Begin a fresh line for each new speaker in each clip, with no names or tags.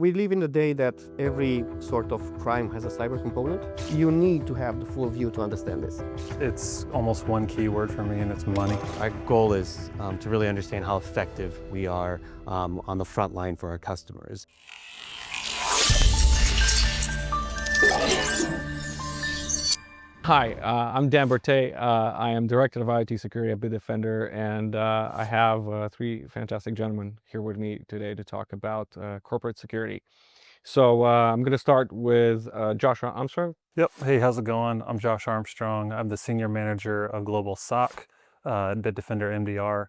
We live in a day that every sort of crime has a cyber component. You need to have the full view to understand this.
It's almost one key word for me, and it's money.
Our goal is to really understand how effective we are on the front line for our customers.
Hi, I'm Berte. I am Director of IT Security at Bitdefender, and I have three fantastic gentlemen here with me today to talk about corporate security. So I'm going to start with Joshua Armstrong.
Yep. Hey, how's it going? I'm Josh Armstrong. I'm the Senior Manager of Global SOC at Bitdefender MDR.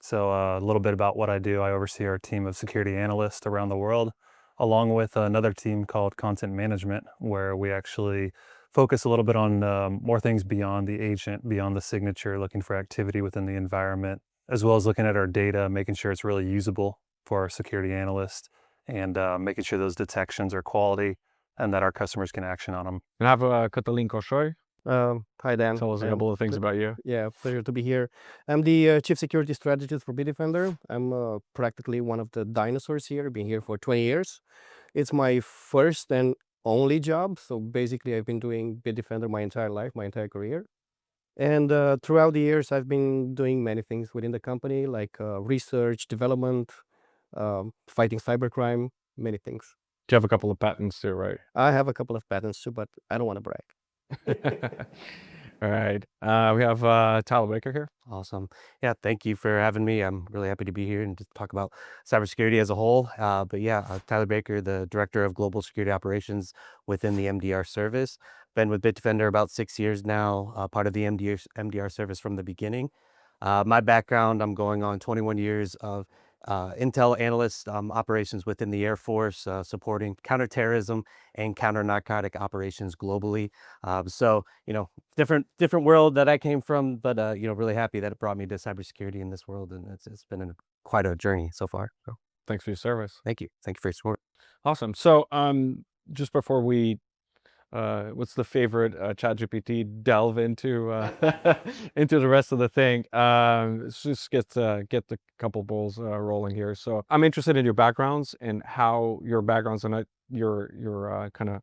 So a little bit about what I do. I oversee our team of security analysts around the world, along with another team called Content Management, where we actually focus a little bit on more things beyond the agent, beyond the signature, looking for activity within the environment, as well as looking at our data, making sure it's really usable for our security analysts, and making sure those detections are quality and that our customers can action on them.
And I have Catalin Cosoi.
Hi, Dan.
Tell us a couple of things about you.
Yeah, pleasure to be here. I'm the Chief Security Strategist for Bitdefender. I'm practically one of the dinosaurs here, been here for 20 years. It's my first and only job. So basically, I've been doing Bitdefender my entire life, my entire career. And throughout the years, I've been doing many things within the company, like research, development, fighting cybercrime, many things.
You have a couple of patents too, right?
I have a couple of patents too, but I don't want to brag.
All right. We have Tyler Baker here.
Awesome. Yeah, thank you for having me. I'm really happy to be here and to talk about cybersecurity as a whole. Tyler Baker, the Director of Global Security Operations within the MDR service. Been with Bitdefender about 6 years now, part of the MDR service from the beginning. My background, I'm going on 21 years of intel analyst operations within the Air Force, supporting counterterrorism and counter-narcotic operations globally. Different world that I came from, but really happy that it brought me to cybersecurity in this world, and it's been quite a journey so far. So
Thanks for your service.
thank you for your support.
Awesome. So just before we what's the favorite ChatGPT delve into into the rest of the thing, let's just get the couple balls rolling here. So I'm interested in your backgrounds and how your backgrounds and your kind of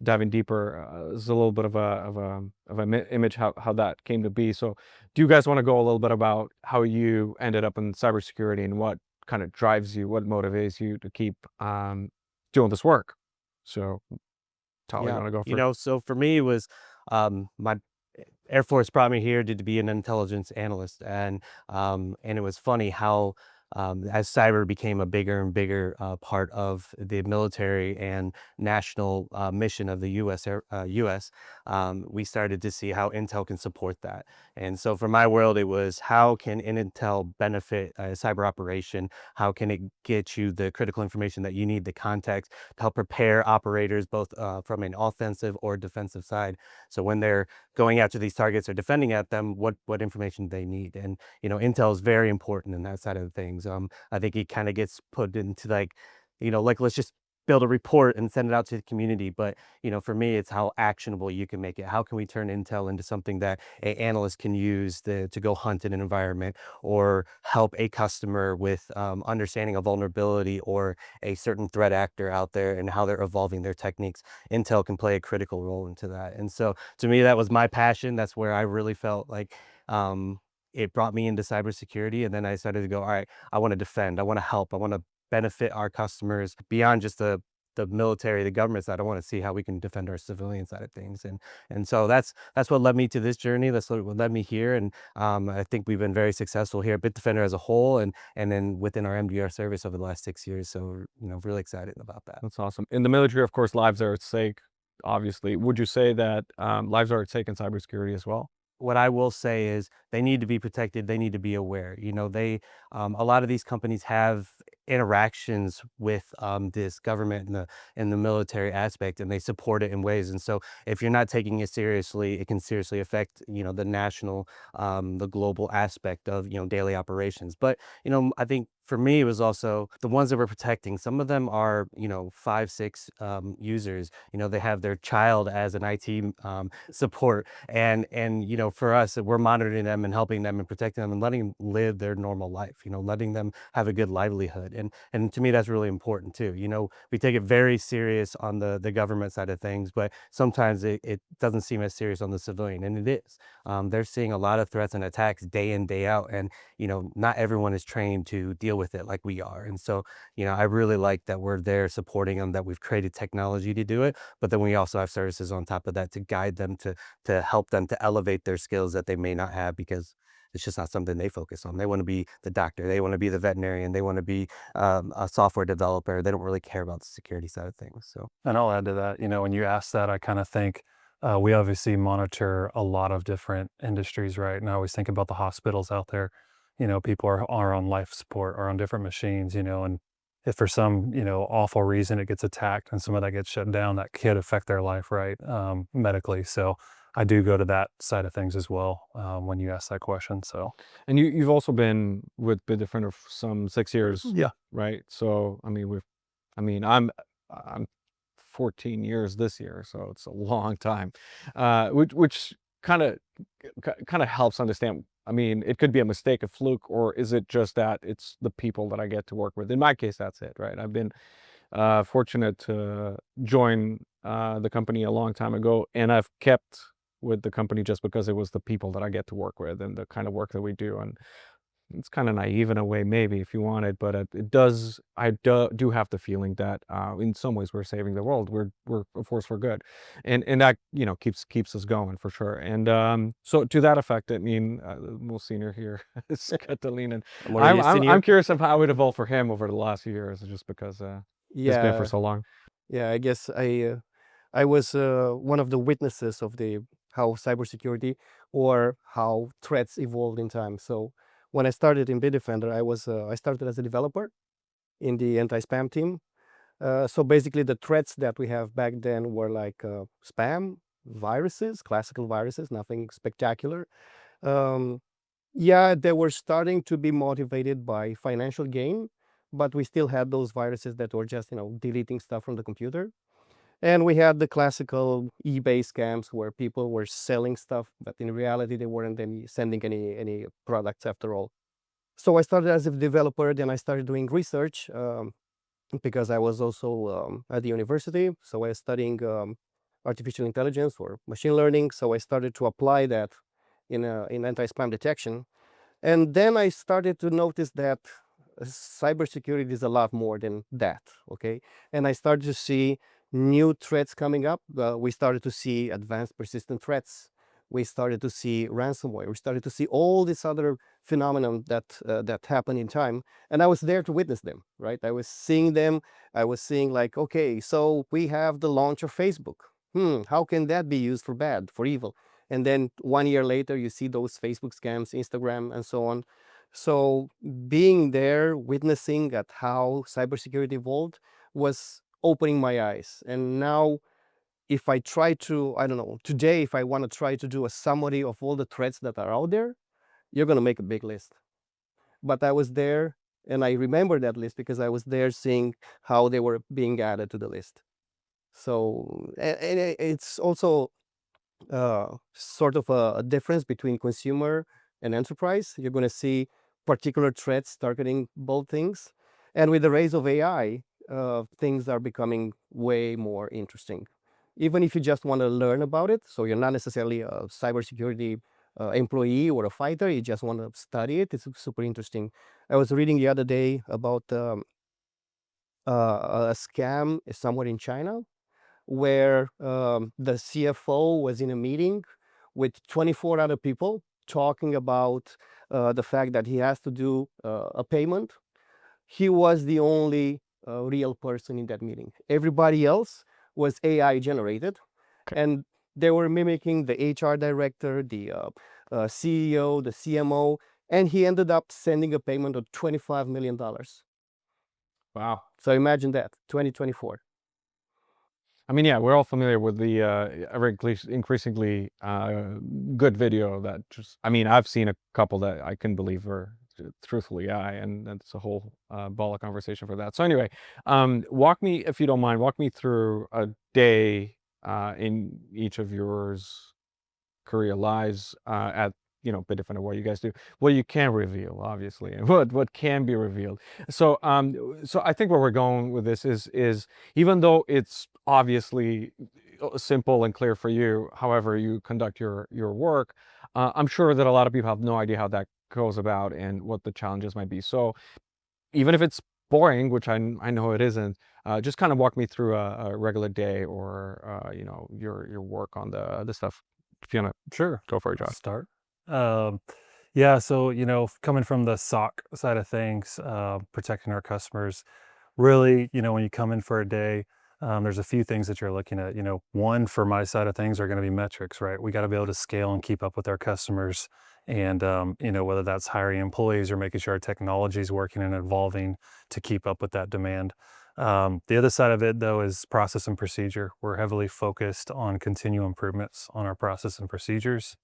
diving deeper is a little bit of an image how that came to be. So do you guys want to go a little bit about how you ended up in cybersecurity and what kind of drives you, what motivates you to keep doing this work? So Tyler, you want to go first?
So for me, it was my Air Force brought me here to be an intelligence analyst, and it was funny how as cyber became a bigger and bigger part of the military and national mission of the U.S., we started to see how Intel can support that. And so for my world, it was how can Intel benefit a cyber operation? How can it get you the critical information that you need, the context, to help prepare operators both from an offensive or defensive side? So when they're going after these targets or defending at them, what information they need. And Intel is very important in that side of things. I think it kind of gets put into like let's just build a report and send it out to the community. But for me, it's how actionable you can make it. How can we turn Intel into something that an analyst can use to go hunt in an environment, or help a customer with understanding a vulnerability or a certain threat actor out there and how they're evolving their techniques. Intel can play a critical role into that. And so to me, that was my passion. That's where I really felt like it brought me into cybersecurity. And then I started to go, all right, I want to defend, I want to help, I want to benefit our customers beyond just the military, the government side. I want to see how we can defend our civilian side of things. And so that's what led me to this journey. That's what led me here. And I think we've been very successful here at Bitdefender as a whole, and then within our MDR service over the last 6 years. So, really excited about that.
That's awesome. In the military, of course, lives are at stake, obviously. Would you say that lives are at stake in cybersecurity as well?
What I will say is they need to be protected. They need to be aware. A lot of these companies have interactions with this government and the military aspect, and they support it in ways. And so if you're not taking it seriously, it can seriously affect, the national, the global aspect of, daily operations. But, I think for me, it was also the ones that we're protecting. Some of them are, 5, 6 users. They have their child as an IT support, and for us, we're monitoring them and helping them and protecting them and letting them live their normal life. Letting them have a good livelihood, and to me, that's really important too. We take it very serious on the government side of things, but sometimes it doesn't seem as serious on the civilian, and it is. They're seeing a lot of threats and attacks day in, day out, and not everyone is trained to deal with it like we are. And so, I really like that we're there supporting them, that we've created technology to do it, but then we also have services on top of that to guide them, to help them to elevate their skills that they may not have, because it's just not something they focus on. They want to be the doctor, they want to be the veterinarian, they want to be a software developer. They don't really care about the security side of things. So,
And I'll add to that, when you ask that, I kind of think we obviously monitor a lot of different industries, right? And I always think about the hospitals out there. People are on life support or on different machines, and if for some, awful reason it gets attacked and some of that gets shut down, that could affect their life, right? Medically. So I do go to that side of things as well when you ask that question. So,
And you've also been with Bitdefender for some 6 years,
yeah.
right? So I'm 14 years this year, so it's a long time, which kind of helps understand. It could be a mistake, a fluke, or is it just that it's the people that I get to work with? In my case, that's it, right? I've been fortunate to join the company a long time ago, and I've kept with the company just because it was the people that I get to work with and the kind of work that we do. And it's kind of naive in a way, maybe, if you want it, but I do have the feeling that in some ways we're saving the world. We're a force for good, and that keeps us going for sure. And so to that effect, the most senior here is Catalin, and
what are you, senior?
I'm curious of how it evolved for him over the last few years, just because it's been for
Yeah,
so long.
yeah. I guess I was one of the witnesses of the how cybersecurity or how threats evolved in time. So when I started in Bitdefender, I started as a developer in the anti-spam team. So basically, the threats that we have back then were like spam, viruses, classical viruses, nothing spectacular. Um, yeah, they were starting to be motivated by financial gain, but we still had those viruses that were just deleting stuff from the computer. And we had the classical eBay scams where people were selling stuff, but in reality they weren't sending any products after all. So I started as a developer, then I started doing research because I was also at the university. So I was studying artificial intelligence or machine learning. So I started to apply that in anti-spam detection. And then I started to notice that cybersecurity is a lot more than that, okay? And I started to see new threats coming up. We started to see advanced persistent threats. We started to see ransomware. We started to see all this other phenomenon that happened in time. And I was there to witness them, right? I was seeing them. I was seeing like, okay, so we have the launch of Facebook. How can that be used for bad, for evil? And then 1 year later, you see those Facebook scams, Instagram, and so on. So being there, witnessing at how cybersecurity evolved was opening my eyes. And now, if I try to, I don't know, today, if I want to try to do a summary of all the threats that are out there, you're going to make a big list. But I was there, and I remember that list because I was there seeing how they were being added to the list. So, and it's also sort of a difference between consumer and enterprise. You're going to see particular threats targeting both things. And with the rise of AI, things are becoming way more interesting. Even if you just want to learn about it, so you're not necessarily a cybersecurity employee or a fighter, you just want to study it, it's super interesting. I was reading the other day about a scam somewhere in China where the CFO was in a meeting with 24 other people talking about the fact that he has to do a payment. He was the only real person in that meeting. Everybody else was AI generated.
Okay.
And they were mimicking the HR director, the CEO, the CMO, and he ended up sending a payment of $25 million.
Wow.
So imagine that, 2024.
Yeah, we're all familiar with the ever increasingly good video that I've seen a couple that I couldn't believe were truthfully and that's a whole ball of conversation for that. So anyway, walk me, if you don't mind, walk me through a day in each of yours career lives at Bitdefender, what you guys do, what you can reveal, obviously, and what can be revealed. So so I think where we're going with this is even though it's obviously simple and clear for you, however you conduct your work, I'm sure that a lot of people have no idea how that goes about and what the challenges might be. So even if it's boring, which I know it isn't, just kind of walk me through a regular day or your work on the stuff. If you want to
Sure.
go for it, Josh.
Start. Yeah, so coming from the SOC side of things, protecting our customers, really, when you come in for a day, there's a few things that you're looking at. One, for my side of things, are going to be metrics, right? We got to be able to scale and keep up with our customers, and whether that's hiring employees or making sure our technology is working and evolving to keep up with that demand. The other side of it, though, is process and procedure. We're heavily focused on continual improvements on our process and procedures.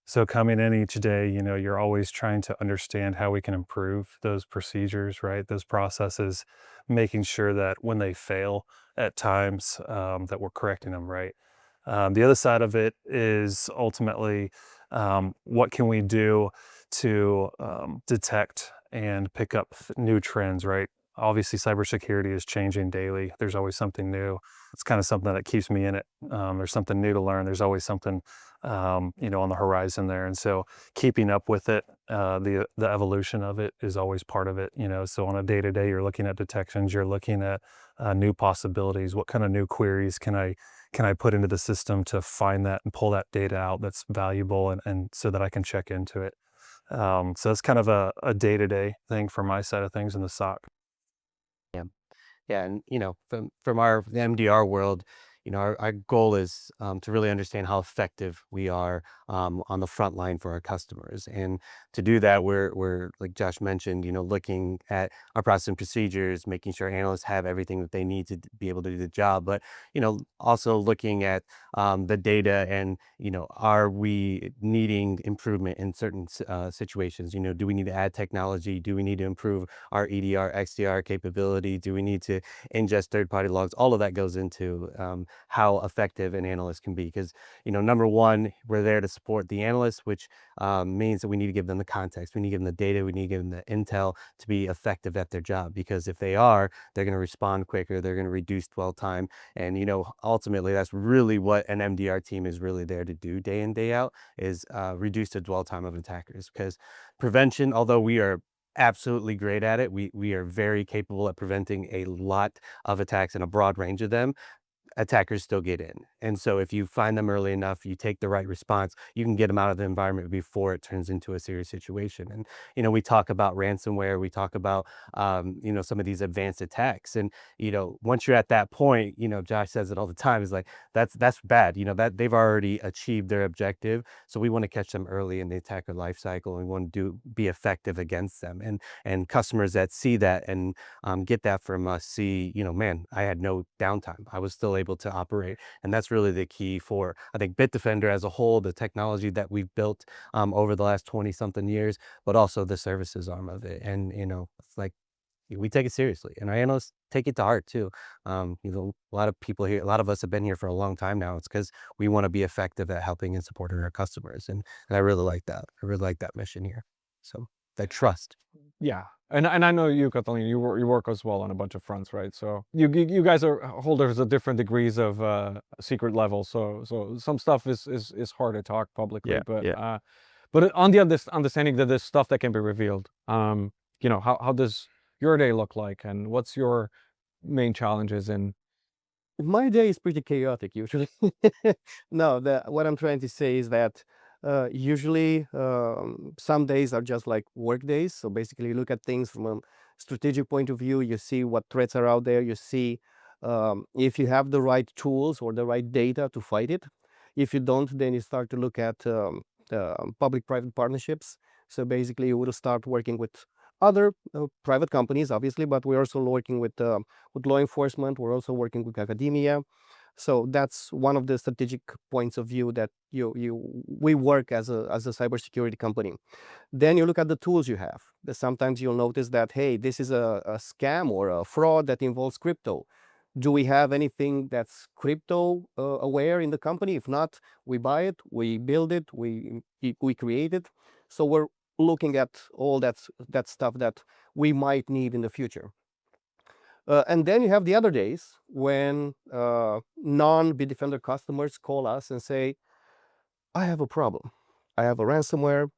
So coming in each day, you're always trying to understand how we can improve those procedures, right? Those processes, making sure that when they fail at times, that we're correcting them, right? The other side of it is ultimately what can we do to detect and pick up new trends, right? Obviously, cybersecurity is changing daily. There's always something new. It's kind of something that keeps me in it. There's something new to learn. There's always something, on the horizon there. And so keeping up with it, the evolution of it is always part of it. So on a day to day, you're looking at detections. You're looking at new possibilities. What kind of new queries can I put into the system to find that and pull that data out that's valuable and so that I can check into it. So that's kind of a day-to-day thing for my side of things in the SOC.
Yeah, and from our the MDR world, our goal is to really understand how effective we are on the front line for our customers. And to do that, we're like Josh mentioned, looking at our process and procedures, making sure analysts have everything that they need to be able to do the job. But also looking at the data and are we needing improvement in certain situations? Do we need to add technology? Do we need to improve our EDR, XDR capability? Do we need to ingest third-party logs? All of that goes into how effective an analyst can be. Because, number one, we're there to support the analyst, which means that we need to give them the context. We need to give them the data. We need to give them the intel to be effective at their job. Because if they are, they're going to respond quicker. They're going to reduce dwell time. And, ultimately, that's really what an MDR team is really there to do day in, day out, is reduce the dwell time of attackers. Because prevention, although we are absolutely great at it, we are very capable at preventing a lot of attacks and a broad range of them. Attackers still get in. And so if you find them early enough, you take the right response, you can get them out of the environment before it turns into a serious situation. And, we talk about ransomware, we talk about, some of these advanced attacks. And, once you're at that point, Josh says it all the time, is like, that's bad, that they've already achieved their objective. So we want to catch them early in the attacker life cycle, and we want to be effective against them. And customers that see that and get that from us see, man, I had no downtime. I was still able to operate. And that's really the key for, I think, Bitdefender as a whole, the technology that we've built over the last 20 something years, but also the services arm of it. And, it's like, we take it seriously, and our analysts take it to heart too. A lot of people here, a lot of us have been here for a long time now. It's because we want to be effective at helping and supporting our customers. And I really like that. I really like that mission here. So that trust.
Yeah, and I know you, Catalin, you work as well on a bunch of fronts, right? So you guys are holders of different degrees of secret level. So some stuff is hard to talk publicly, but on the understanding that there's stuff that can be revealed. How does your day look like, and what's your main challenges in?
My day is pretty chaotic usually. No, what I'm trying to say is that usually some days are just like work days. So basically, you look at things from a strategic point of view. You see what threats are out there. You see if you have the right tools or the right data to fight it. If you don't, then you start to look at public-private partnerships. So basically, you will start working with other private companies, obviously, but we're also working with law enforcement. We're also working with academia. So that's one of the strategic points of view that we work as a cybersecurity company. Then you look at the tools you have. Sometimes you'll notice that, hey, this is a scam or a fraud that involves crypto. Do we have anything that's crypto aware in the company? If not, we buy it, we build it, we create it. So we're looking at all that stuff that we might need in the future. And then you have the other days when non-Bitdefender customers call us and say, I have a problem. I have a ransomware.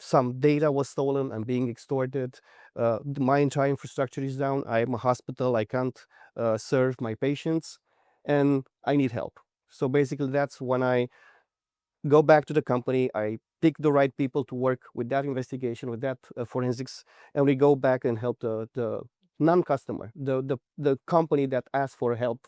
Some data was stolen. I'm being extorted. My entire infrastructure is down. I'm a hospital. I can't serve my patients, and I need help. So basically, that's when I go back to the company. I pick the right people to work with that investigation, with that forensics, and we go back and help the non-customer, the company that asked for help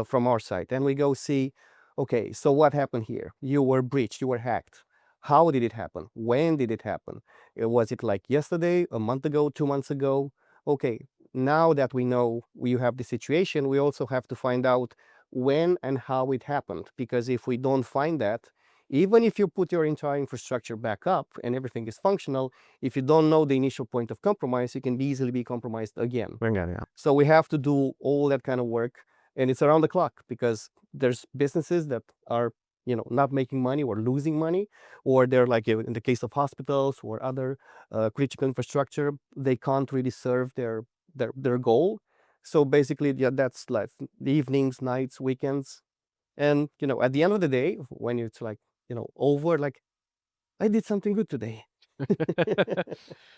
from our side. And we go see, okay, so what happened here? You were breached, you were hacked. How did it happen? When did it happen? Was it like yesterday, a month ago, 2 months ago? Okay, now that we know you have the situation, we also have to find out when and how it happened. Because if we don't find that, even if you put your entire infrastructure back up and everything is functional, if you don't know the initial point of compromise, you can easily be compromised again.
Yeah.
So we have to do all that kind of work, and it's around the clock because there's businesses that are not making money or losing money, or they're like in the case of hospitals or other critical infrastructure, they can't really serve their goal. So basically, yeah, that's like the evenings, nights, weekends. And at the end of the day, when it's like over, like, I did something good today.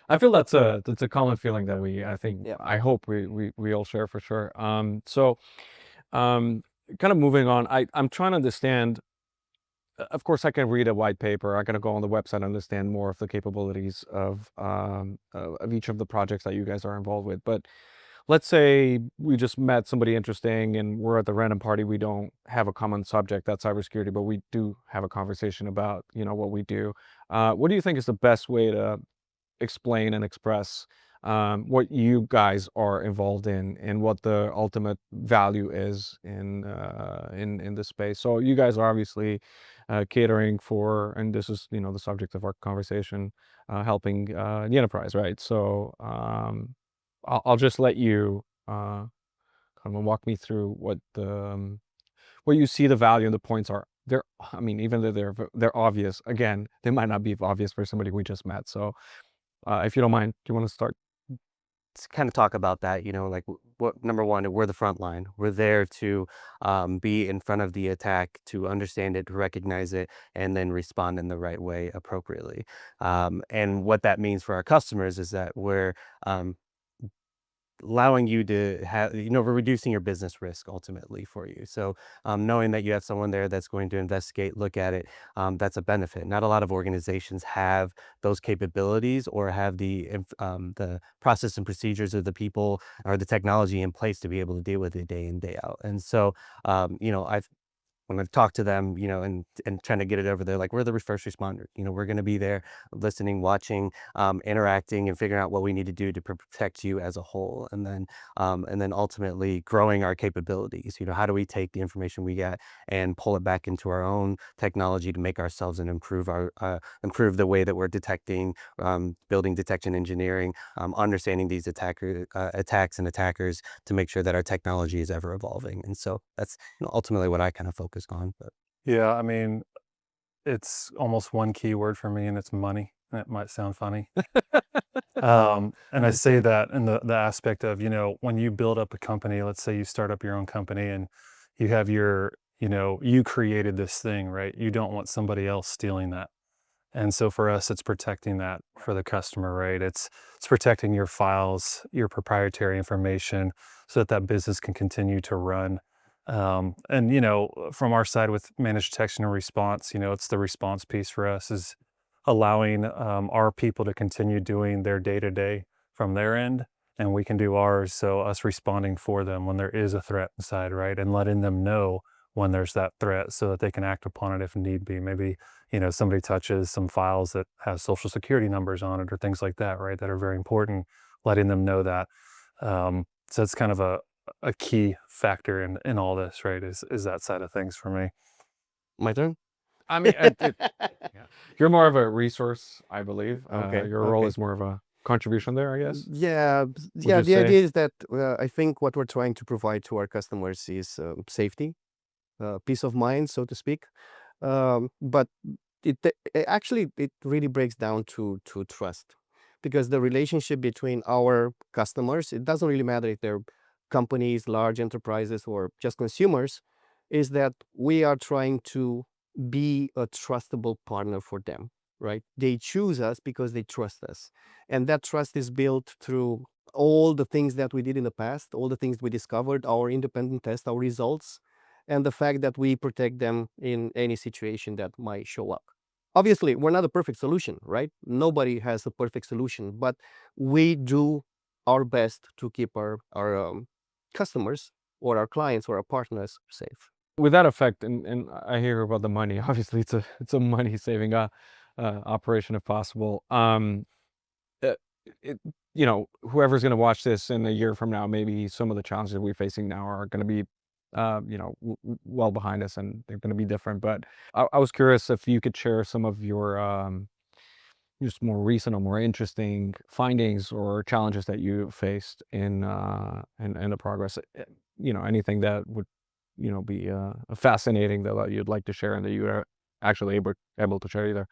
I feel that's a common feeling that
Yeah.
I hope we all share for sure. So kind of moving on, I'm trying to understand. Of course, I can read a white paper. I can go on the website and understand more of the capabilities of each of the projects that you guys are involved with. But let's say we just met somebody interesting and we're at the random party. We don't have a common subject, that's cybersecurity, but we do have a conversation about what we do. What do you think is the best way to explain and express what you guys are involved in and what the ultimate value is in this space? So you guys are obviously catering for, and this is the subject of our conversation, helping the enterprise, right? So I'll just let you kind of walk me through what you see the value and the points are. I mean, even though they're obvious, again, they might not be obvious for somebody we just met. So if you don't mind, do you want to start?
To kind of talk about that, like what number one, we're the front line. We're there to be in front of the attack, to understand it, to recognize it, and then respond in the right way appropriately. And what that means for our customers is that we're allowing you to have, we're reducing your business risk ultimately for you. So knowing that you have someone there that's going to investigate, look at it, that's a benefit. Not a lot of organizations have those capabilities or have the process and procedures of the people or the technology in place to be able to deal with it day in, day out. And so, when I talk to them, and trying to get it over there, like, we're the first responder. We're going to be there listening, watching, interacting, and figuring out what we need to do to protect you as a whole. And then ultimately growing our capabilities. How do we take the information we get and pull it back into our own technology to make ourselves and improve the way that we're detecting, building detection engineering, understanding these attacks and attackers to make sure that our technology is ever evolving. And so that's ultimately what I kind of focus on. But
Yeah, I mean, it's almost one key word for me, and it's money. That might sound funny. And I say that in the aspect of, when you build up a company, let's say you start up your own company and you have you created this thing, right? You don't want somebody else stealing that. And so for us, it's protecting that for the customer, right? It's protecting your files, your proprietary information, so that business can continue to run. And from our side with managed detection and response, it's the response piece for us, is allowing our people to continue doing their day-to-day from their end, and we can do ours. So us responding for them when there is a threat inside, right? And letting them know when there's that threat so that they can act upon it if need be. Maybe, somebody touches some files that have social security numbers on it or things like that, right? That are very important, letting them know that. So it's kind of a key factor in all this, right? Is that side of things for me.
My turn?
I mean, you're more of a resource, I believe.
Okay,
Your role
okay.
is more of a contribution there, I guess.
Yeah,
you
the
say?
idea is that I think what we're trying to provide to our customers is safety, peace of mind, so to speak. But actually it really breaks down to trust, because the relationship between our customers, it doesn't really matter if they're companies, large enterprises, or just consumers, is that we are trying to be a trustable partner for them, right? They choose us because they trust us, and that trust is built through all the things that we did in the past, all the things we discovered, our independent test, our results, and the fact that we protect them in any situation that might show up. Obviously, we're not a perfect solution, right? Nobody has a perfect solution, but we do our best to keep our customers or our clients or our partners safe.
With that effect, and I hear about the money. Obviously, it's a money saving operation if possible. It, whoever's going to watch this in a year from now, maybe some of the challenges that we're facing now are going to be, well behind us, and they're going to be different. But I was curious if you could share some of your just more recent or more interesting findings or challenges that you faced in the progress. Anything that would be fascinating that you'd like to share and that you are actually able to share either.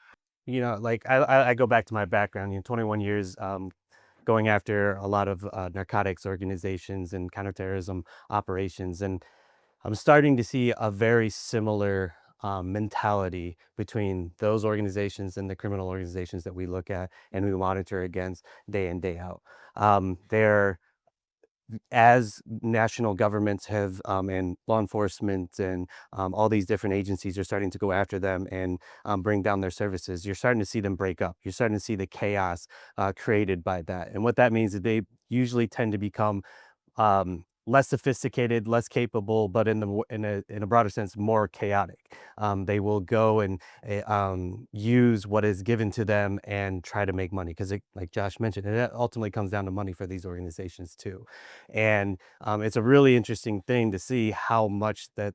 Like I go back to my background, 21 years going after a lot of narcotics organizations and counterterrorism operations. And I'm starting to see a very similar mentality between those organizations and the criminal organizations that we look at and we monitor against day in, day out. They're As national governments have and law enforcement and all these different agencies are starting to go after them and bring down their services, you're starting to see them break up. You're starting to see the chaos created by that. And what that means is they usually tend to become less sophisticated, less capable, but in a broader sense, more chaotic. They will go and use what is given to them and try to make money, because, like Josh mentioned, it ultimately comes down to money for these organizations too. And it's a really interesting thing to see how much that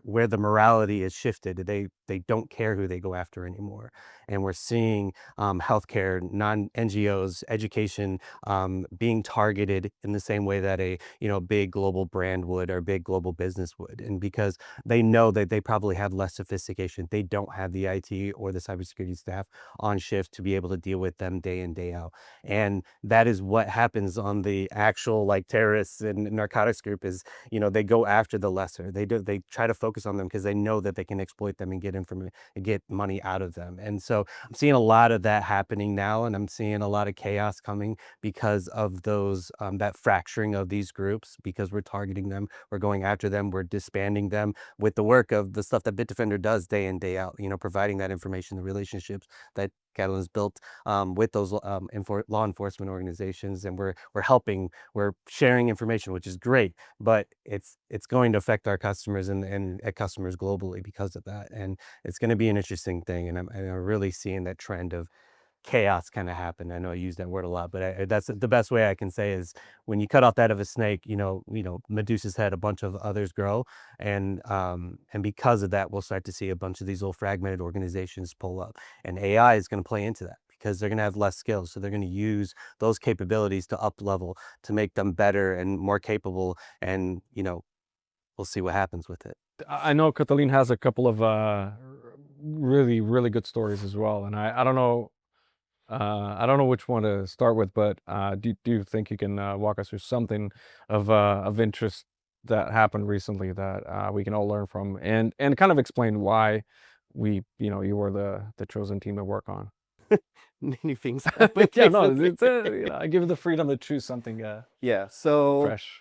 where the morality is shifted. They don't care who they go after anymore, and we're seeing healthcare, non-NGOs, education being targeted in the same way that a big global brand would or big global business would. And because they know that they probably have less sophistication, they don't have the IT or the cybersecurity staff on shift to be able to deal with them day in, day out. And that is what happens on the actual like terrorists and narcotics group is, they go after the lesser. They try to focus on them because they know that they can exploit them and get information and get money out of them. And so I'm seeing a lot of that happening now, and I'm seeing a lot of chaos coming because of those that fracturing of these groups, because we're targeting them, we're going after them, we're disbanding them with the work of the stuff that Bitdefender does day in, day out, providing that information, the relationships that Catalin's built with those law enforcement organizations, and we're helping, we're sharing information, which is great, but it's going to affect our customers and customers globally because of that. And it's going to be an interesting thing, and I'm really seeing that trend of chaos kind of happen. I know I use that word a lot, but that's the best way I can say is when you cut off that of a snake, Medusa's head, a bunch of others grow, and because of that, we'll start to see a bunch of these little fragmented organizations pull up, and AI is going to play into that because they're going to have less skills, so they're going to use those capabilities to up level to make them better and more capable, and we'll see what happens with it.
I know Catalin has a couple of really, really good stories as well, and I don't know. I don't know which one to start with, but do you think you can walk us through something of interest that happened recently that we can all learn from, and kind of explain why you were the chosen team to work on?
Many things happen.
Yeah, no,
recently.
I give you the freedom to choose something
Yeah, so
fresh.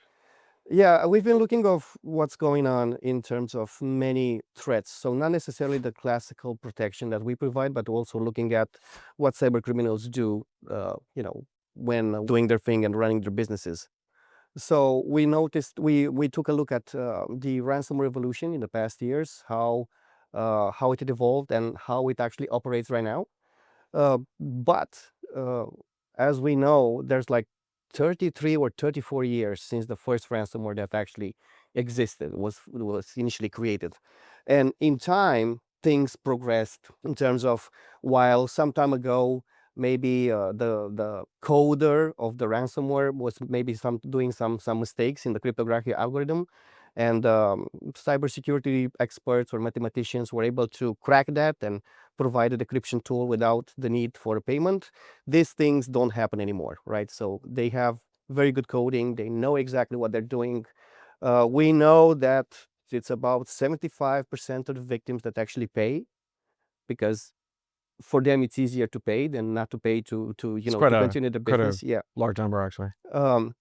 yeah, we've been looking of what's going on in terms of many threats. So not necessarily the classical protection that we provide, but also looking at what cybercriminals do, when doing their thing and running their businesses. So we noticed, we took a look at the ransom revolution in the past years, how it evolved and how it actually operates right now. But as we know, there's like 33 or 34 years since the first ransomware that actually existed, was initially created. And in time, things progressed in terms of, while some time ago, maybe the coder of the ransomware was maybe doing some mistakes in the cryptographic algorithm, and cybersecurity experts or mathematicians were able to crack that and provide a decryption tool without the need for a payment. These things don't happen anymore, right? So they have very good coding. They know exactly what they're doing. We know that it's about 75% of the victims that actually pay, because for them it's easier to pay than not to pay to
It's
to continue the business. Yeah.
large number, actually.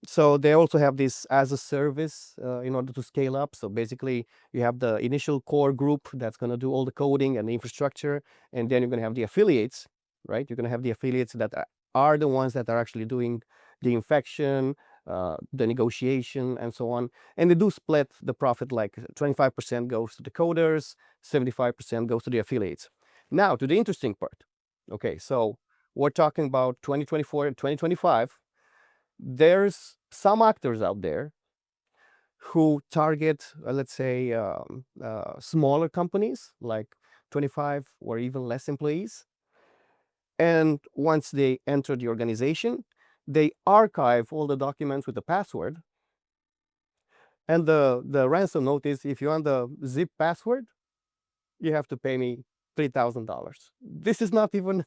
So they also have this as a service in order to scale up. So basically, you have the initial core group that's going to do all the coding and the infrastructure, and then you're going to have the affiliates, right? You're going to have the affiliates that are the ones that are actually doing the infection, the negotiation, and so on. And they do split the profit, like 25% goes to the coders, 75% goes to the affiliates. Now, to the interesting part. Okay, so we're talking about 2024 and 2025. There's some actors out there who target, let's say, smaller companies, like 25 or even less employees. And once they enter the organization, they archive all the documents with the password. And the ransom note is, if you want the zip password, you have to pay me $3,000. This is not even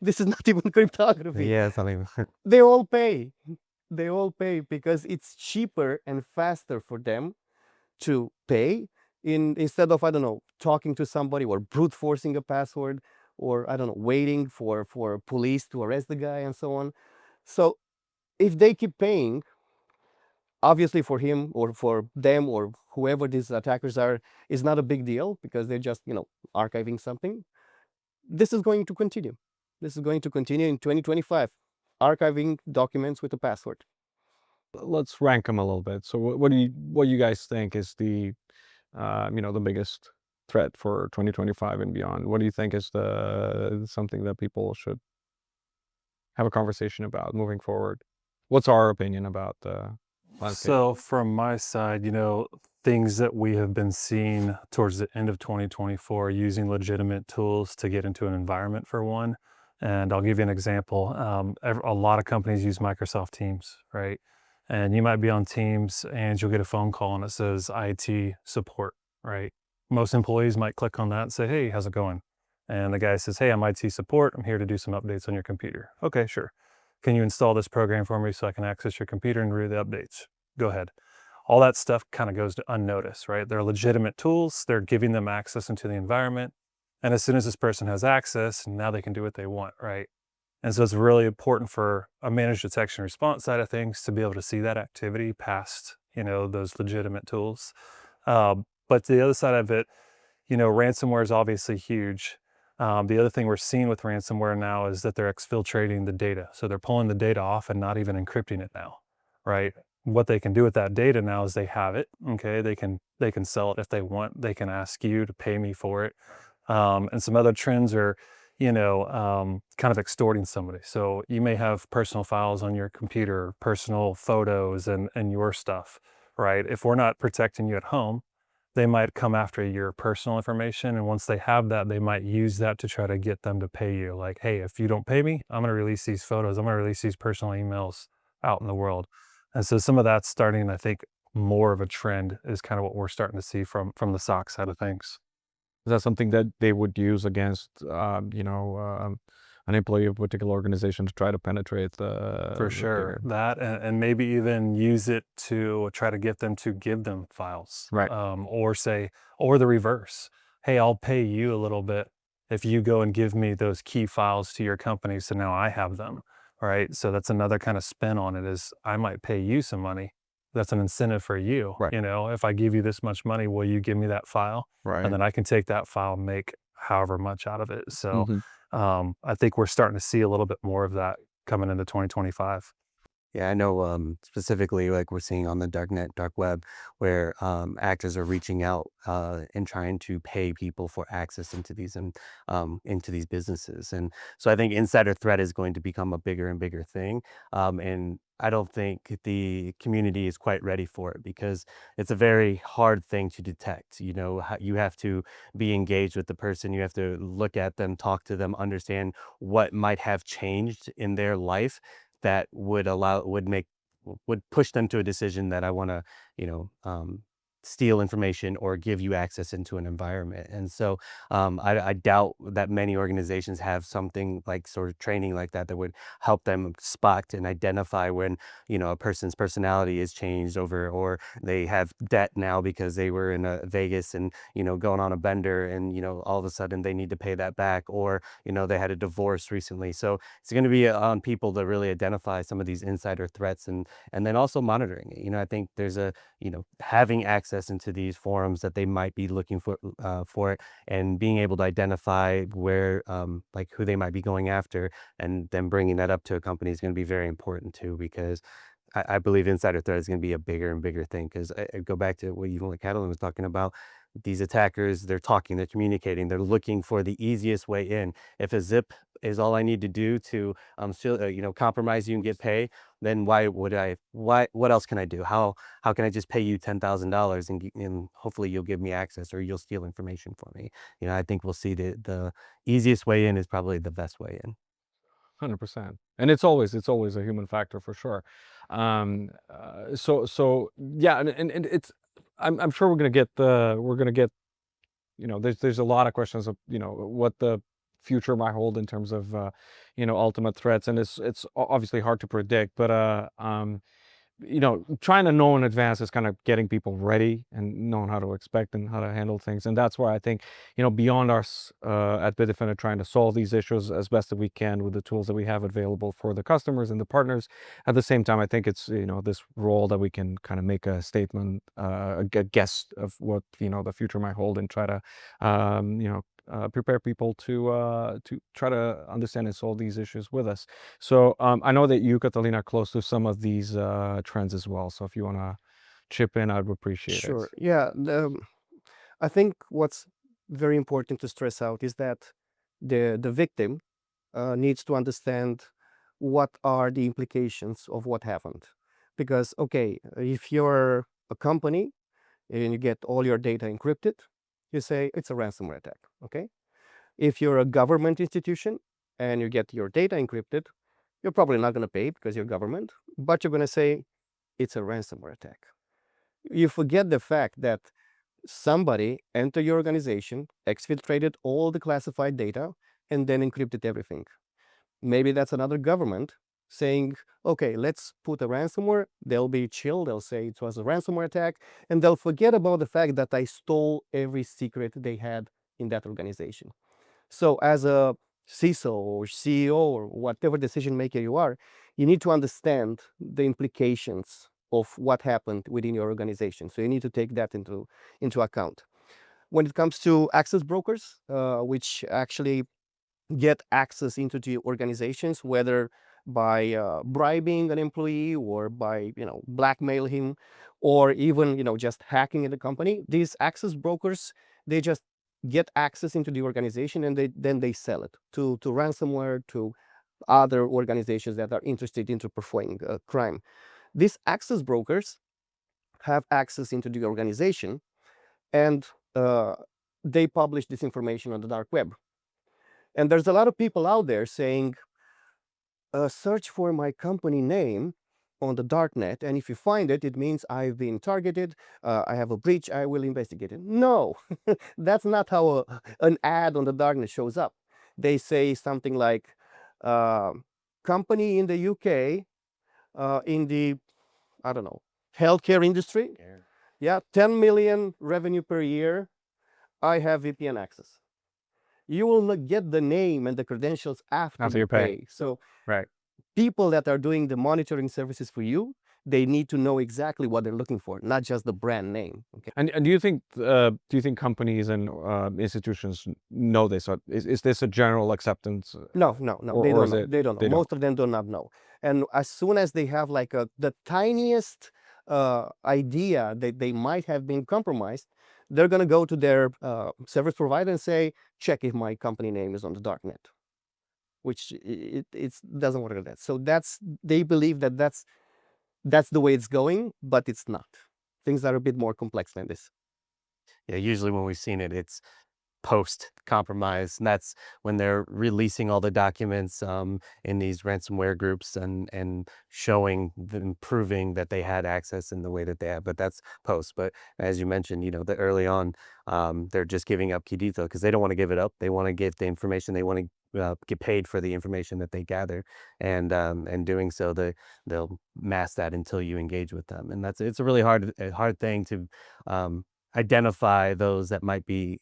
this is not even cryptography.
Yeah, it's not even.
They all pay. They all pay because it's cheaper and faster for them to pay instead of, I don't know, talking to somebody or brute forcing a password, or, I don't know, waiting for police to arrest the guy and so on. So if they keep paying, obviously for him or for them or whoever these attackers are, is not a big deal, because they're just, archiving something. This is going to continue. This is going to continue in 2025, archiving documents with a password.
Let's rank them a little bit. So what do you guys think is the the biggest threat for 2025 and beyond? What do you think is something that people should have a conversation about moving forward? What's our opinion about the landscape?
So from my side, things that we have been seeing towards the end of 2024, using legitimate tools to get into an environment, for one. And I'll give you an example. A lot of companies use Microsoft Teams, right? And you might be on Teams and you'll get a phone call and it says IT support, right? Most employees might click on that and say, hey, how's it going? And the guy says, hey, I'm IT support. I'm here to do some updates on your computer. Okay, sure. Can you install this program for me so I can access your computer and read the updates? Go ahead. All that stuff kind of goes to unnoticed, right? They're legitimate tools. They're giving them access into the environment. And as soon as this person has access, now they can do what they want, right? And so it's really important for a managed detection response side of things to be able to see that activity past, those legitimate tools. But the other side of it, ransomware is obviously huge. The other thing we're seeing with ransomware now is that they're exfiltrating the data. So they're pulling the data off and not even encrypting it now, right? What they can do with that data now is they have it, okay? They can sell it if they want. They can ask you to pay me for it. And some other trends are, kind of extorting somebody. So you may have personal files on your computer, personal photos and your stuff, right? If we're not protecting you at home, they might come after your personal information. And once they have that, they might use that to try to get them to pay you. Like, hey, if you don't pay me, I'm going to release these photos. I'm going to release these personal emails out in the world. And so some of that's starting, I think, more of a trend is kind of what we're starting to see from the SOC side of things.
Is that something that they would use against, an employee of a particular organization to try to penetrate the...
For sure. That, and maybe even use it to try to get them to give them files.
Right.
Or the reverse. Hey, I'll pay you a little bit if you go and give me those key files to your company, so now I have them, right? So that's another kind of spin on it, is I might pay you some money. That's an incentive for you.
Right.
If I give you this much money, will you give me that file?
Right.
And then I can take that file and make however much out of it. So I think we're starting to see a little bit more of that coming into 2025.
Yeah, I know specifically, like we're seeing on the dark web, where actors are reaching out and trying to pay people for access into these businesses. And so I think insider threat is going to become a bigger and bigger thing. And I don't think the community is quite ready for it, because it's a very hard thing to detect. You know, you have to be engaged with the person, you have to look at them, talk to them, understand what might have changed in their life that would push them to a decision that I want to, you know, steal information or give you access into an environment. And so I doubt that many organizations have something like sort of training like that that would help them spot and identify when, you know, a person's personality is changed over, or they have debt now because they were in Vegas and, you know, going on a bender, and, you know, all of a sudden they need to pay that back, or, you know, they had a divorce recently. So it's going to be on people to really identify some of these insider threats, and then also monitoring it. You know, I think there's a, you know, having access into these forums that they might be looking for it, and being able to identify where, like, who they might be going after, and then bringing that up to a company is going to be very important too, because I believe insider threat is going to be a bigger and bigger thing. Because I go back to what even what Catalin was talking about. These attackers, they're talking, they're communicating, they're looking for the easiest way in. If a zip is all I need to do to still, you know, compromise you and get pay, then why would I? Why? What else can I do? How can I just pay you $10,000 and hopefully you'll give me access, or you'll steal information for me? You know, I think we'll see the easiest way in is probably the best way in.
100%. And it's always a human factor for sure. So yeah, and it's, I'm sure we're gonna get, you know, there's a lot of questions of, you know, what the future might hold in terms of, you know, ultimate threats, and it's obviously hard to predict, but you know, trying to know in advance is kind of getting people ready and knowing how to expect and how to handle things. And that's where I think, you know, beyond us at Bitdefender trying to solve these issues as best that we can with the tools that we have available for the customers and the partners, at the same time, I think it's, you know, this role that we can kind of make a statement, a guess of what, you know, the future might hold, and try to, you know, prepare people to try to understand and solve these issues with us. So I know that you, Catalin, are close to some of these trends as well. So if you want to chip in, I'd appreciate it.
Sure. Yeah. I think what's very important to stress out is that the victim needs to understand what are the implications of what happened. Because, okay, if you're a company and you get all your data encrypted, you say it's a ransomware attack. Okay. If you're a government institution and you get your data encrypted, you're probably not going to pay because you're government, but you're going to say it's a ransomware attack. You forget the fact that somebody entered your organization, exfiltrated all the classified data, and then encrypted everything. Maybe that's another government saying, okay, let's put a ransomware. They'll be chill. They'll say it was a ransomware attack, and they'll forget about the fact that I stole every secret they had in that organization. So as a CISO or CEO or whatever decision maker you are, you need to understand the implications of what happened within your organization. So you need to take that into account. When it comes to access brokers, which actually get access into the organizations, whether by bribing an employee or by, you know, blackmail him, or even, you know, just hacking in the company, these access brokers, they just get access into the organization, and then they sell it to ransomware, to other organizations that are interested into performing crime. These access brokers have access into the organization, and they publish this information on the dark web. And there's a lot of people out there saying, search for my company name on the darknet, and if you find it, it means I've been targeted, I have a breach, I will investigate it. No, that's not how an ad on the darknet shows up. They say something like, company in the UK, in the, I don't know, healthcare industry, yeah, 10 million revenue per year, I have VPN access. You will not get the name and the credentials after you pay. So
Right.
people that are doing the monitoring services for you, they need to know exactly what they're looking for, not just the brand name. Okay.
And do you think companies and institutions know this? Or is this a general acceptance?
No,
Or
they don't
is
know.
it-
They don't know.
they don't?
Most of them do not know. And as soon as they have like the tiniest idea that they might have been compromised, they're going to go to their service provider and say, check if my company name is on the darknet, which it doesn't work like that. So they believe that that's that's the way it's going, but it's not. Things are a bit more complex than this.
Yeah, usually when we've seen it, it's post compromise, and that's when they're releasing all the documents in these ransomware groups and showing them, proving that they had access in the way that they have. But that's post. But as you mentioned, the early on, they're just giving up key detail because they don't want to give it up. They want to get the information. They want to get paid for the information that they gather, and doing so, they'll mask that until you engage with them, and it's a really hard thing to identify those that might be,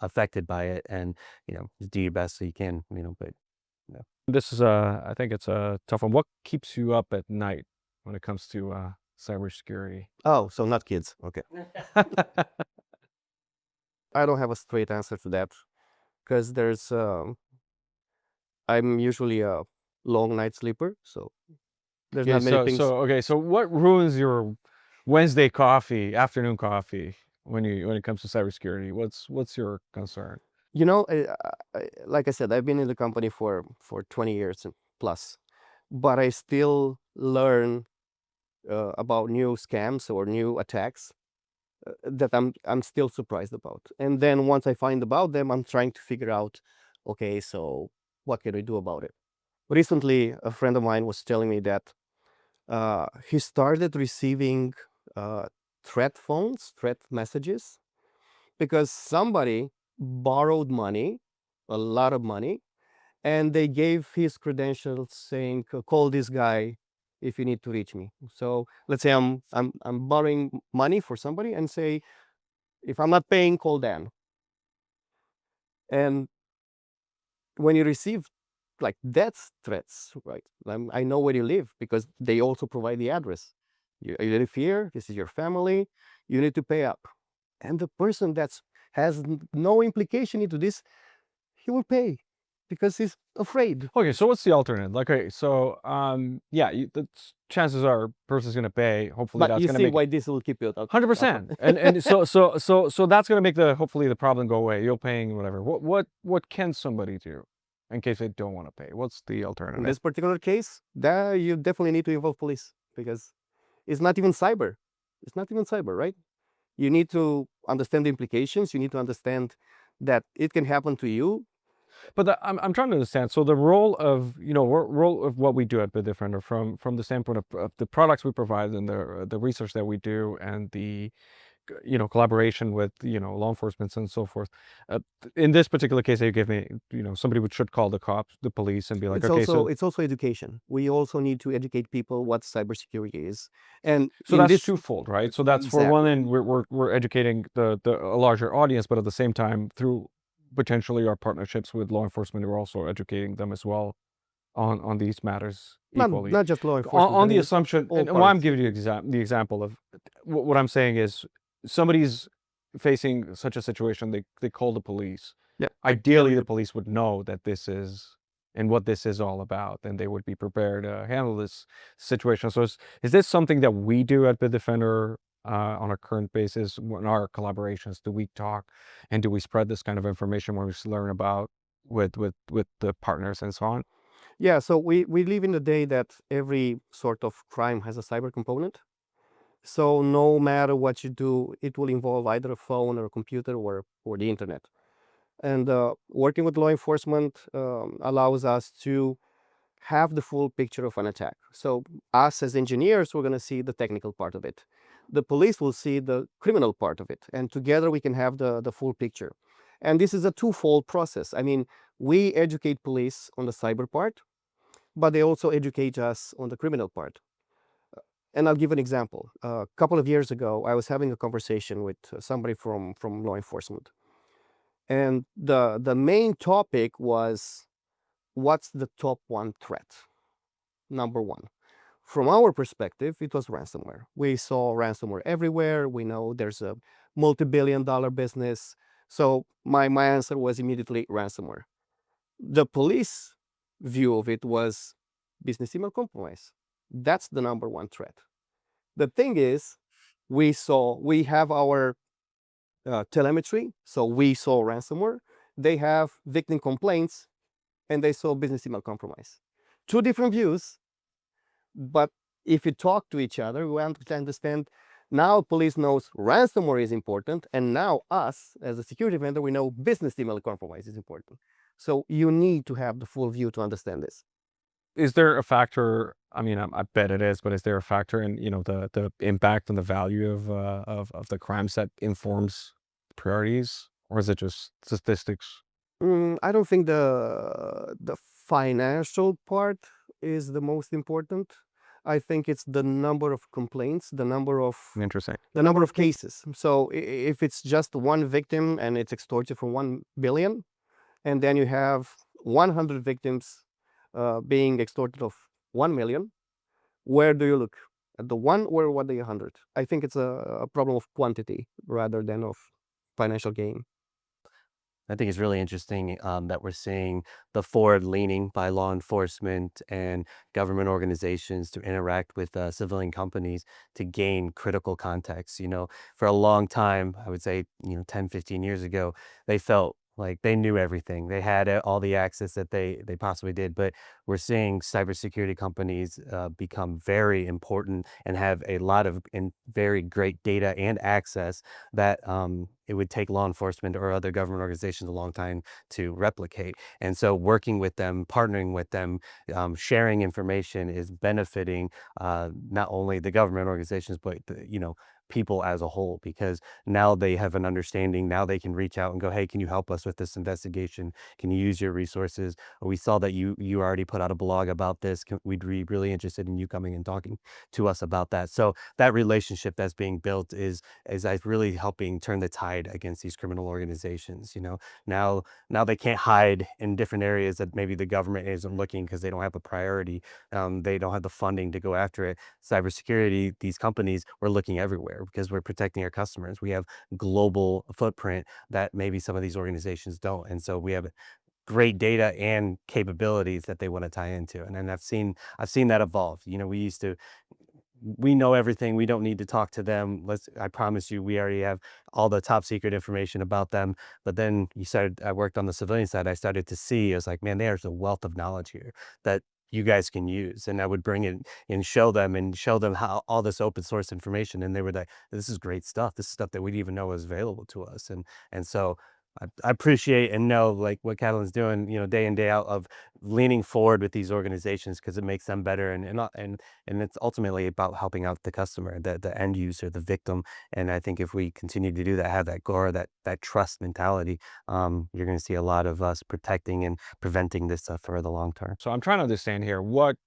affected by it, and, just do your best so you can, but
This is I think it's a tough one. What keeps you up at night when it comes to cybersecurity?
Oh, so not kids. Okay. I don't have a straight answer to that because I'm usually a long night sleeper, so there's
Okay,
not many things.
so what ruins your Wednesday coffee, afternoon coffee when it comes to cybersecurity? What's your concern?
Like I said, I've been in the company for 20 years plus, but I still learn about new scams or new attacks that I'm still surprised about. And then once I find about them, I'm trying to figure out, okay, so what can I do about it? Recently, a friend of mine was telling me that he started receiving threat messages, because somebody borrowed money, a lot of money, and they gave his credentials saying, call this guy if you need to reach me. So let's say I'm borrowing money for somebody and say, if I'm not paying, call Dan. And when you receive like death threats, right? I know where you live because they also provide the address. You live here, this is your family, you need to pay up. And the person that has no implication into this, he will pay because he's afraid.
Okay, so what's the alternate? Like, okay, so yeah, the chances are person's gonna pay. Hopefully,
But
that's
you
gonna
see
make
why this will keep you up.
100%. And so that's gonna make hopefully the problem go away. You're paying whatever. What can somebody do in case they don't want to pay? What's the
In
alternative?
this particular case, that you definitely need to involve police, because it's not even cyber. It's not even cyber, right? You need to understand the implications. You need to understand that it can happen to you.
But I'm trying to understand. So the role of role of what we do at Bitdefender from the standpoint of the products we provide and the research that we do and the collaboration with law enforcement and so forth. In this particular case that you give me, somebody should call the cops, the police, and be like,
It's also education. We also need to educate people what cybersecurity is, and
so
in
that's
this,
twofold, right? So that's for one end, we're educating a larger audience, but at the same time, through potentially our partnerships with law enforcement, we're also educating them as well on these matters equally.
not just law enforcement.
On
I
the
mean,
assumption,
all
and why I'm
parts.
giving you the example of what I'm saying is somebody's facing such a situation, they call the police.
Yeah.
Ideally, the police would know that this is and what this is all about, and they would be prepared to handle this situation. So is this something that we do at Bitdefender on a current basis in our collaborations? Do we talk and do we spread this kind of information when we learn about with the partners and so on?
Yeah, so we live in the day that every sort of crime has a cyber component. So no matter what you do, it will involve either a phone or a computer or the internet. And working with law enforcement allows us to have the full picture of an attack. So us as engineers, we're going to see the technical part of it. The police will see the criminal part of it. And together we can have the full picture. And this is a twofold process. I mean, we educate police on the cyber part, but they also educate us on the criminal part. And I'll give an example. A couple of years ago, I was having a conversation with somebody from law enforcement. And the main topic was, what's the top one threat? Number one. From our perspective, it was ransomware. We saw ransomware everywhere. We know there's a multi-billion-dollar business. So my answer was immediately ransomware. The police view of it was business email compromise. That's the number one threat. The thing is, we have our telemetry, so we saw ransomware. They have victim complaints, and they saw business email compromise. Two different views, but if you talk to each other, we want to understand. Now police knows ransomware is important, and now us as a security vendor, we know business email compromise is important. So you need to have the full view to understand this.
Is there a factor? I mean, I bet it is, but is there a factor in the impact and the value of the crimes that informs priorities, or is it just statistics?
I don't think the financial part is the most important. I think it's the number of complaints, the number of cases. So if it's just one victim and it's extorted for 1 billion, and then you have 100 victims being extorted of 1 million, where do you look? At the one or what the 100? I think it's a problem of quantity rather than of financial gain.
I think it's really interesting that we're seeing the forward leaning by law enforcement and government organizations to interact with civilian companies to gain critical context. For a long time, I would say, 10, 15 years ago, they felt like they knew everything. They had all the access that they possibly did. But we're seeing cybersecurity companies become very important and have a lot of very great data and access that it would take law enforcement or other government organizations a long time to replicate. And so working with them, partnering with them, sharing information is benefiting not only the government organizations, but people as a whole, because now they have an understanding. Now they can reach out and go, hey, can you help us with this investigation? Can you use your resources? We saw that you already put out a blog about this. We'd be really interested in you coming and talking to us about that. So that relationship that's being built is really helping turn the tide against these criminal organizations. Now they can't hide in different areas that maybe the government isn't looking because they don't have a priority. They don't have the funding to go after it. Cybersecurity, these companies, we're looking everywhere because we're protecting our customers. We have global footprint that maybe some of these organizations don't. And so we have great data and capabilities that they want to tie into. And then I've seen that evolve. We know everything. We don't need to talk to them. I promise you, we already have all the top secret information about them. But then I worked on the civilian side. I started to see, I was like, man, there's a wealth of knowledge here that you guys can use. And I would bring it and show them how all this open source information. And they were like, this is great stuff. This is stuff that we didn't even know was available to us. And so I appreciate and know like what Catalin's doing, day in, day out, of leaning forward with these organizations because it makes them better, and it's ultimately about helping out the customer, the end user, the victim. And I think if we continue to do that, have that GORA, that trust mentality, you're going to see a lot of us protecting and preventing this stuff for the long term.
So I'm trying to understand here, what,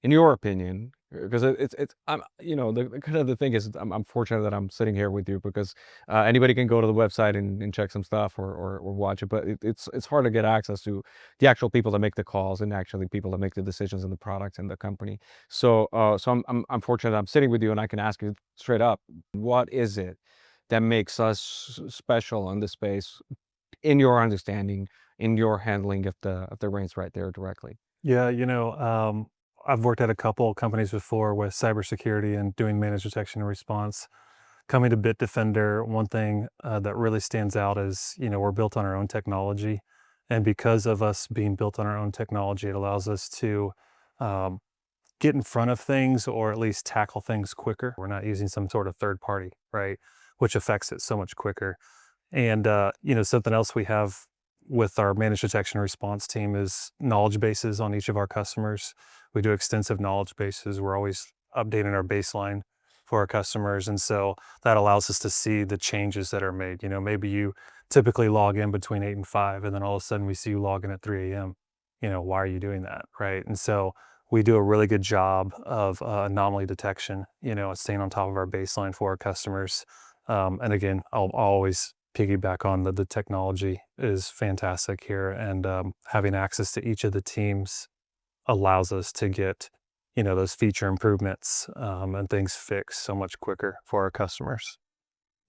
in your opinion, because I'm, the kind of the thing is, I'm fortunate that I'm sitting here with you, because anybody can go to the website and check some stuff or watch it, but it's hard to get access to the actual people that make the calls and actually people that make the decisions in the product and the company. So I'm fortunate that I'm sitting with you and I can ask you straight up, what is it that makes us special in this space, in your understanding, in your handling of the reins right there directly?
Yeah, I've worked at a couple companies before with cybersecurity and doing managed detection and response. Coming to Bitdefender, one thing that really stands out is, we're built on our own technology. And because of us being built on our own technology, it allows us to get in front of things, or at least tackle things quicker. We're not using some sort of third party, right? Which affects it so much quicker. And, something else we have with our managed detection and response team is knowledge bases on each of our customers. We do extensive knowledge bases. We're always updating our baseline for our customers. And so that allows us to see the changes that are made. Maybe you typically log in between 8 and 5, and then all of a sudden we see you log in at 3 a.m. Why are you doing that, right? And so we do a really good job of anomaly detection, staying on top of our baseline for our customers. And again, I'll always piggyback on the technology is fantastic here, and having access to each of the teams allows us to get those feature improvements and things fixed so much quicker for our customers.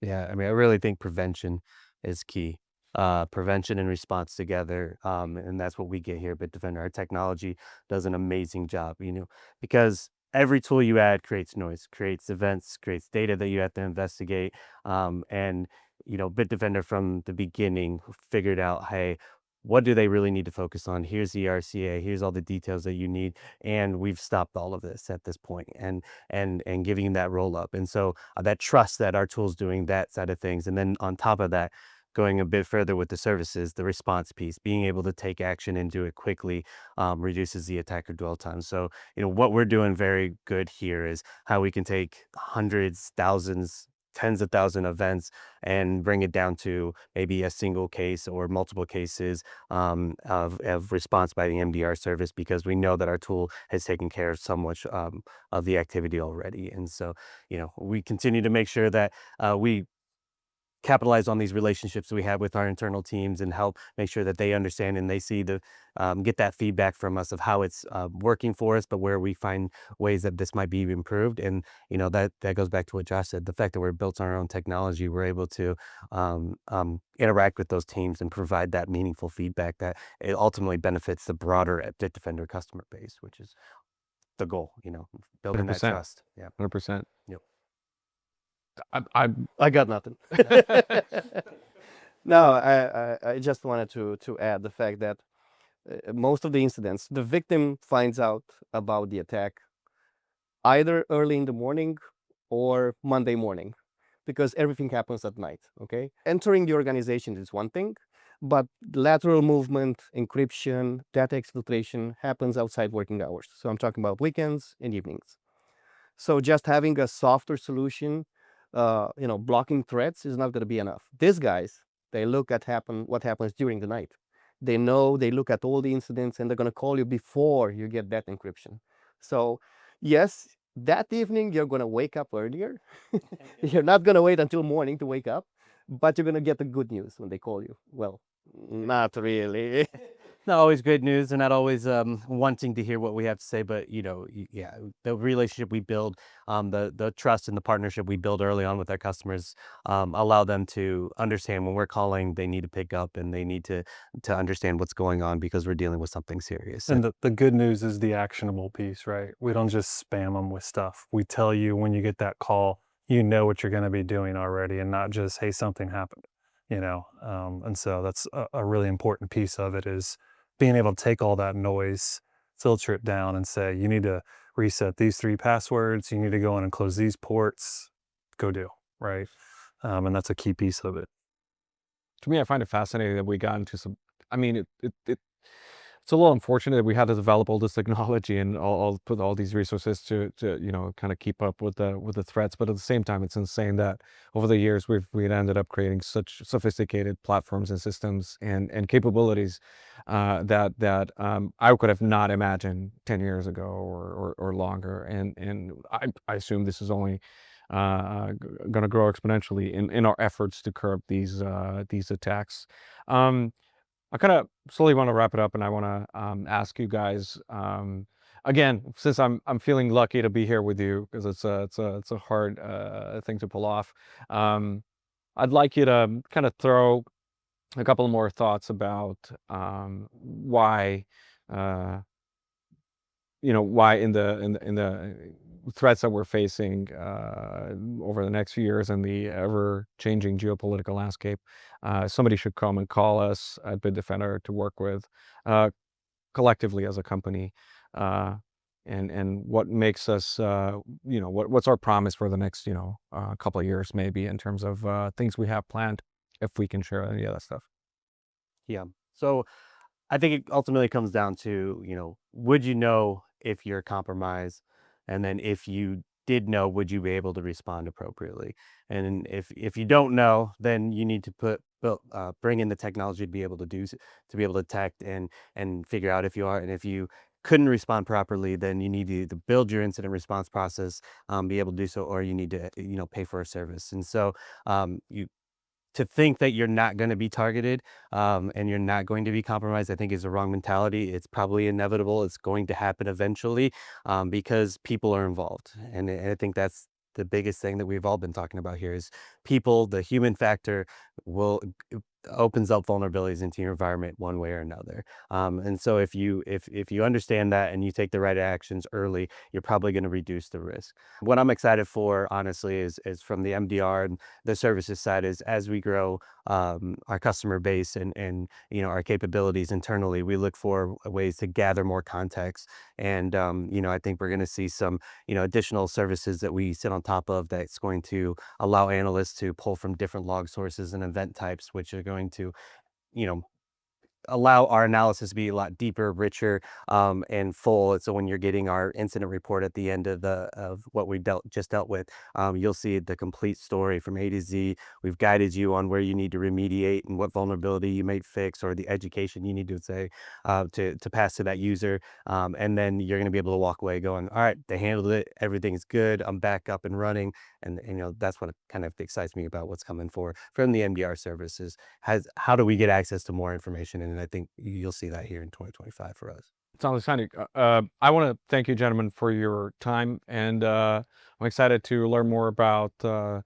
Yeah, I mean, I really think prevention is key. Prevention and response together, and that's what we get here at Bitdefender. Our technology does an amazing job, because every tool you add creates noise, creates events, creates data that you have to investigate. And Bitdefender from the beginning figured out, hey, what do they really need to focus on? Here's the RCA, here's all the details that you need, and we've stopped all of this at this point, and giving that roll up. And so that trust that our tool's doing that side of things, and then on top of that, going a bit further with the services, the response piece, being able to take action and do it quickly, reduces the attacker dwell time. So, what we're doing very good here is how we can take hundreds, thousands, tens of thousand events and bring it down to maybe a single case or multiple cases of response by the MDR service, because we know that our tool has taken care of so much of the activity already. And so, we continue to make sure that we capitalize on these relationships we have with our internal teams and help make sure that they understand and they see get that feedback from us of how it's working for us, but where we find ways that this might be improved. And that goes back to what Josh said, the fact that we're built on our own technology, we're able to interact with those teams and provide that meaningful feedback that it ultimately benefits the broader Bitdefender customer base, which is the goal, building that
100%.
trust. Yeah.
100%.
Yep.
I got nothing. No, I just wanted to add the fact that most of the incidents, the victim finds out about the attack either early in the morning or Monday morning, because everything happens at night, okay? Entering the organization is one thing, but lateral movement, encryption, data exfiltration happens outside working hours. So I'm talking about weekends and evenings. So just having a softer solution, blocking threats is not going to be enough. These guys, they look at what happens during the night. They look at all the incidents, and they're going to call you before you get that encryption. So yes, that evening you're going to wake up earlier. You're not going to wait until morning to wake up, but you're going to get the good news when they call you. Well, not really.
Not always good news. They're not always wanting to hear what we have to say, but yeah, the relationship we build, the trust and the partnership we build early on with our customers, allow them to understand when we're calling, they need to pick up and they need to understand what's going on, because we're dealing with something serious.
And the good news is the actionable piece, right? We don't just spam them with stuff. We tell you when you get that call, you know what you're going to be doing already, and not just, hey, something happened, and so that's a really important piece of it, is being able to take all that noise, filter it down, and say, you need to reset these 3 passwords, you need to go in and close these ports, go do, right? And that's a key piece of it.
To me, I find it fascinating that we got into some. I mean, it's a little unfortunate that we had to develop all this technology and all put all these resources to kind of keep up with the threats. But at the same time, it's insane that over the years we'd ended up creating such sophisticated platforms and systems and capabilities that I could have not imagined 10 years ago or longer. And I assume this is only going to grow exponentially in our efforts to curb these attacks. I kind of slowly want to wrap it up, and I want to ask you guys again, since I'm feeling lucky to be here with you, because it's a hard thing to pull off. I'd like you to kind of throw a couple more thoughts about why why in the threats that we're facing over the next few years and the ever-changing geopolitical landscape, somebody should come and call us at Bitdefender to work with collectively as a company, and what makes us, what's our promise for the next, couple of years, maybe, in terms of things we have planned, if we can share any of that stuff.
Yeah. So I think it ultimately comes down to, would you know if you're compromised? And then if you did know, would you be able to respond appropriately? And if you don't know, then you need to bring in the technology to be able to detect and figure out if you are. And if you couldn't respond properly, then you need to either build your incident response process, be able to do so, or you need to pay for a service. And so to think that you're not going to be targeted and you're not going to be compromised, I think is a wrong mentality. It's probably inevitable. It's going to happen eventually because people are involved. And I think that's the biggest thing that we've all been talking about here is people, the human factor will opens up vulnerabilities into your environment one way or another. And so if you understand that and you take the right actions early, you're probably going to reduce the risk. What I'm excited for, honestly, is from the MDR and the services side, is as we grow our customer base and our capabilities internally, we look for ways to gather more context. And I think we're going to see some additional services that we sit on top of that's going to allow analysts to pull from different log sources and event types, which are going to you know allow our analysis to be a lot deeper, richer, and full. So when you're getting our incident report at the end of what we just dealt with, you'll see the complete story from A to Z. We've guided you on where you need to remediate and what vulnerability you may fix, or the education you need to say to pass to that user. And then you're going to be able to walk away going, all right, they handled it, everything's good, I'm back up and running. And that's what kind of excites me about what's coming from the MDR services. How do we get access to more information? And I think you'll see that here in 2025 for us.
Sounds exciting. I want to thank you, gentlemen, for your time, and I'm excited to learn more about the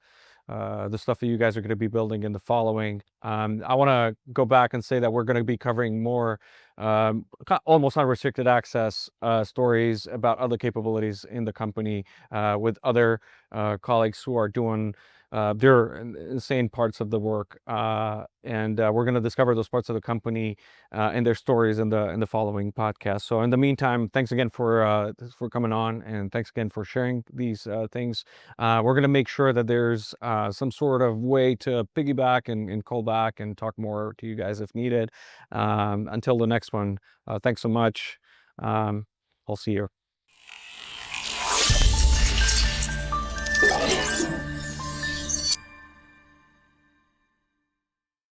stuff that you guys are going to be building in the following. I want to go back and say that we're going to be covering more almost unrestricted access stories about other capabilities in the company with other colleagues who are doing their insane parts of the work, and we're going to discover those parts of the company and their stories in the following podcast. So in the meantime, thanks again for coming on, and thanks again for sharing these things. We're going to make sure that there's some sort of way to piggyback and call back and talk more to you guys if needed. Until the next one, thanks so much. I'll see you.